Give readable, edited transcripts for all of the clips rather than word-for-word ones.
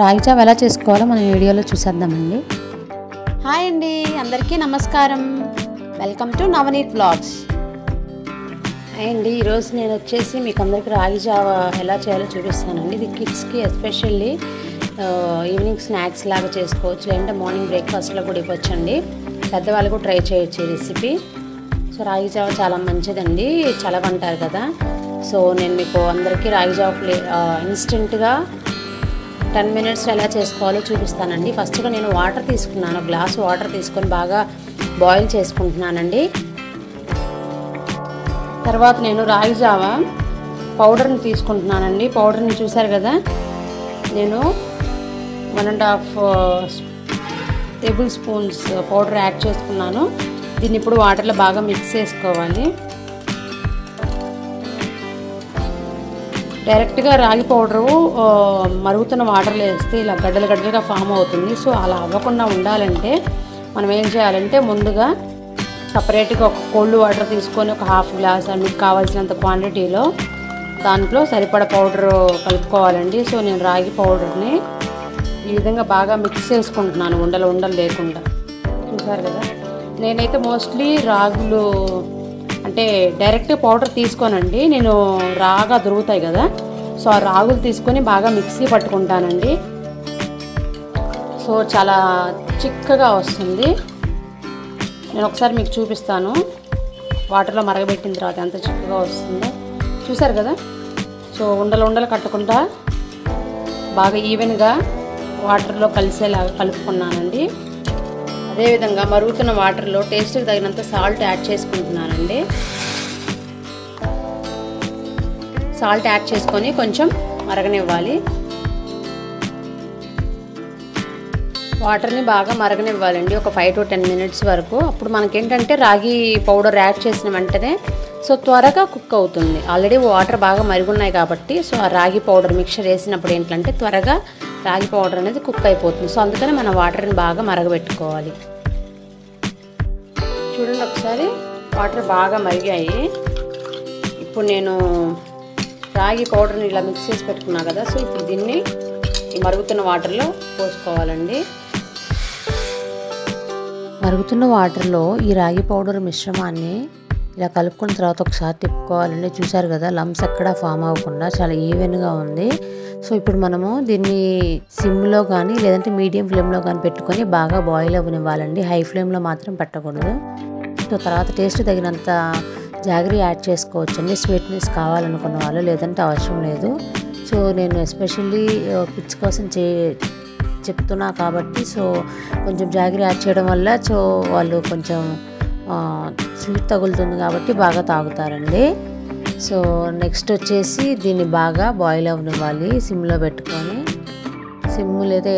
రాగి జావ ఎలా చేసుకోవాలో మనం వీడియోలో చూసేద్దామండి. హాయ్ అండి, అందరికీ నమస్కారం. Welcome to Navneet vlogs. అండి ఈరోజు నేను వచ్చేసి మీకు అందరికీ రాగి జావ ఎలా చేయాలో చూపిస్తానండి. ఇది కిడ్స్కి ఎస్పెషల్లీ ఈవినింగ్ స్నాక్స్ లాగా చేసుకోవచ్చు, లేదంటే మార్నింగ్ బ్రేక్ఫాస్ట్లో కూడా ఇవ్వచ్చండి. పెద్దవాళ్ళు కూడా ట్రై చేయొచ్చు ఈ రెసిపీ. సో రాగి జావ చాలా మంచిదండి, చలవంటారు కదా. సో నేను మీకు అందరికీ రాగి జావ ఇన్స్టెంట్గా 10 minutes ఎలా చేసుకోవాలో చూపిస్తానండి. ఫస్ట్గా నేను వాటర్ తీసుకున్నాను, గ్లాస్ వాటర్ తీసుకొని బాగా బాయిల్ చేసుకుంటున్నానండి. తర్వాత నేను రాగి జావ పౌడర్ని తీసుకుంటున్నానండి. పౌడర్ని చూసారు కదా, నేను 1.5 tablespoons పౌడర్ యాడ్ చేసుకున్నాను. దీన్ని ఇప్పుడు వాటర్లో బాగా మిక్స్ చేసుకోవాలి. డైరెక్ట్గా రాగి పౌడరు మరుగుతున్న వాటర్లో వేస్తే ఇలా గడ్డలుగా ఫామ్ అవుతుంది. సో అలా అవ్వకుండా ఉండాలంటే మనం ఏం చేయాలంటే ముందుగా సపరేట్గా ఒక కోల్డ్ వాటర్ తీసుకొని ఒక 1/2 glass మీకు కావాల్సినంత క్వాంటిటీలో దాంట్లో సరిపడా పౌడర్ కలుపుకోవాలండి. సో నేను రాగి పౌడర్ని ఈ విధంగా బాగా మిక్స్ చేసుకుంటున్నాను, ఉండలు లేకుండా. చూసారు కదా, నేనైతే మోస్ట్లీ రాగులు అంటే డైరెక్ట్ పౌడర్ తీసుకోనండి, నేను రాగా దొరుకుతాయి కదా, సో ఆ రాగులు తీసుకొని బాగా మిక్సీ పట్టుకుంటానండి. సో చాలా చిక్కగా వస్తుంది. నేను ఒకసారి మీకు చూపిస్తాను వాటర్లో మరగబెట్టిన తర్వాత ఎంత చిక్కగా వస్తుందో. చూసారు కదా, సో ఉండలు కట్టకుండా బాగా ఈవెన్గా వాటర్లో కలిసేలాగా కలుపుకున్నానండి. అదేవిధంగా మరుగుతున్న వాటర్లో టేస్ట్కి తగినంత సాల్ట్ యాడ్ చేసుకుంటున్నానండి. సాల్ట్ యాడ్ చేసుకొని కొంచెం మరగనివ్వాలి. వాటర్ని బాగా మరగనివ్వాలండి, ఒక 5 to 10 minutes వరకు. అప్పుడు మనకేంటంటే రాగి పౌడర్ యాడ్ చేసిన వెంటనే సో త్వరగా కుక్ అవుతుంది. ఆల్రెడీ వాటర్ బాగా మరుగున్నాయి కాబట్టి సో ఆ రాగి పౌడర్ మిక్చర్ వేసినప్పుడు ఏంటంటే త్వరగా రాగి పౌడర్ అనేది కుక్ అయిపోతుంది. సో అందుకని మనం వాటర్ని బాగా మరగబెట్టుకోవాలి. చూడండి, ఒకసారి వాటర్ బాగా మరిగాయి. ఇప్పుడు నేను రాగి పౌడర్ని ఇలా మిక్స్ చేసి పెట్టుకున్నా కదా, సో ఇప్పుడు దీన్ని ఈ మరుగుతున్న వాటర్లో పోసుకోవాలండి. మరుగుతున్న వాటర్లో ఈ రాగి పౌడర్ మిశ్రమాన్ని ఇలా కలుపుకున్న తర్వాత ఒకసారి తిప్పుకోవాలండి. చూసారు కదా, లమ్స్ ఎక్కడా ఫామ్ అవ్వకుండా చాలా ఈవెన్గా ఉంది. సో ఇప్పుడు మనము దీన్ని సిమ్లో కానీ లేదంటే మీడియం ఫ్లేమ్లో కానీ పెట్టుకొని బాగా బాయిల్ అవ్వనివ్వాలండి. హై ఫ్లేమ్లో మాత్రం పెట్టకూడదు. సో తర్వాత టేస్ట్ తగినంత జాగరీ యాడ్ చేసుకోవచ్చండి, స్వీట్నెస్ కావాలనుకున్న వాళ్ళు, లేదంటే అవసరం లేదు. సో నేను ఎస్పెషల్లీ కిడ్స్ కోసం చెప్తున్నా కాబట్టి సో కొంచెం జాగరీ యాడ్ చేయడం వల్ల సో వాళ్ళు కొంచెం స్వీట్ తగులుతుంది కాబట్టి బాగా తాగుతారండి. సో నెక్స్ట్ వచ్చేసి దీన్ని బాగా బాయిల్ అవ్వనివ్వాలి సిమ్లో పెట్టుకొని. సిమ్ లేదా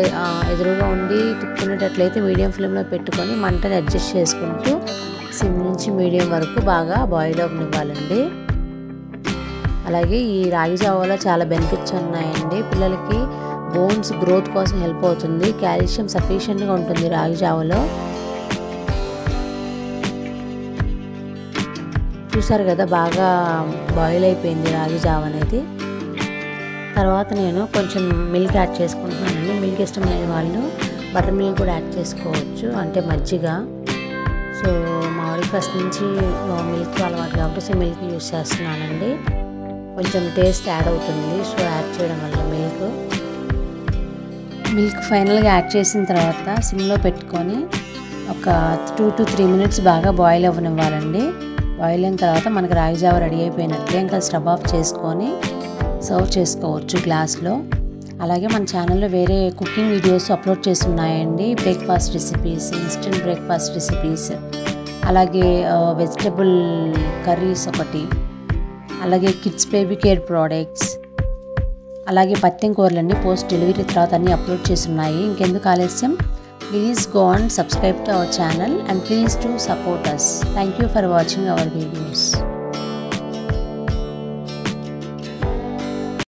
ఎదురుగా ఉండి తిప్పుకునేటట్లయితే మీడియం ఫ్లేమ్లో పెట్టుకొని మంటని అడ్జస్ట్ చేసుకుంటూ సిమ్ నుంచి మీడియం వరకు బాగా బాయిల్ అవ్వనివ్వాలండి. అలాగే ఈ రాగి జావలో చాలా బెనిఫిట్స్ ఉన్నాయండి. పిల్లలకి బోన్స్ గ్రోత్ కోసం హెల్ప్ అవుతుంది, కాల్షియం సఫిషియెంట్గా ఉంటుంది రాగి జావలో. చూసారు కదా, బాగా బాయిల్ అయిపోయింది రాగి జావ అనేది. తర్వాత నేను కొంచెం మిల్క్ యాడ్ చేసుకుంటున్నానండి. మిల్క్ ఇష్టం లేని వాళ్ళు బటర్ మిల్క్ కూడా యాడ్ చేసుకోవచ్చు, అంటే మజ్జిగ. సో మా వాడికి ఫస్ట్ నుంచి మిల్క్ అలవాటు కాబట్టి సో మిల్క్ యూస్ చేస్తున్నానండి. కొంచెం టేస్ట్ యాడ్ అవుతుంది సో యాడ్ చేయడం వల్ల మిల్క్ ఫైనల్గా యాడ్ చేసిన తర్వాత సిమ్లో పెట్టుకొని ఒక 2 to 3 minutes బాగా బాయిల్ అవ్వనివ్వాలండి. బాయిల్ అయిన తర్వాత మనకి రాగి జావ రెడీ అయిపోయినట్లే. ఇంకా స్టవ్ ఆఫ్ చేసుకొని సర్వ్ చేసుకోవచ్చు గ్లాస్లో. అలాగే మన ఛానల్లో వేరే కుకింగ్ వీడియోస్ అప్లోడ్ చేసి ఉన్నాయండి. Breakfast recipes, instant breakfast recipes, అలాగే వెజిటబుల్ కర్రీస్ ఒకటి, అలాగే కిడ్స్ బేబీ కేర్ ప్రోడక్ట్స్, అలాగే పత్యం కూరలన్నీ పోస్ట్ డెలివరీ తర్వాత అన్నీ అప్లోడ్ చేసి ఉన్నాయి. ఇంకెందుకు ఆలస్యం, please go and subscribe to our channel and please do support us. Thank you for watching our videos.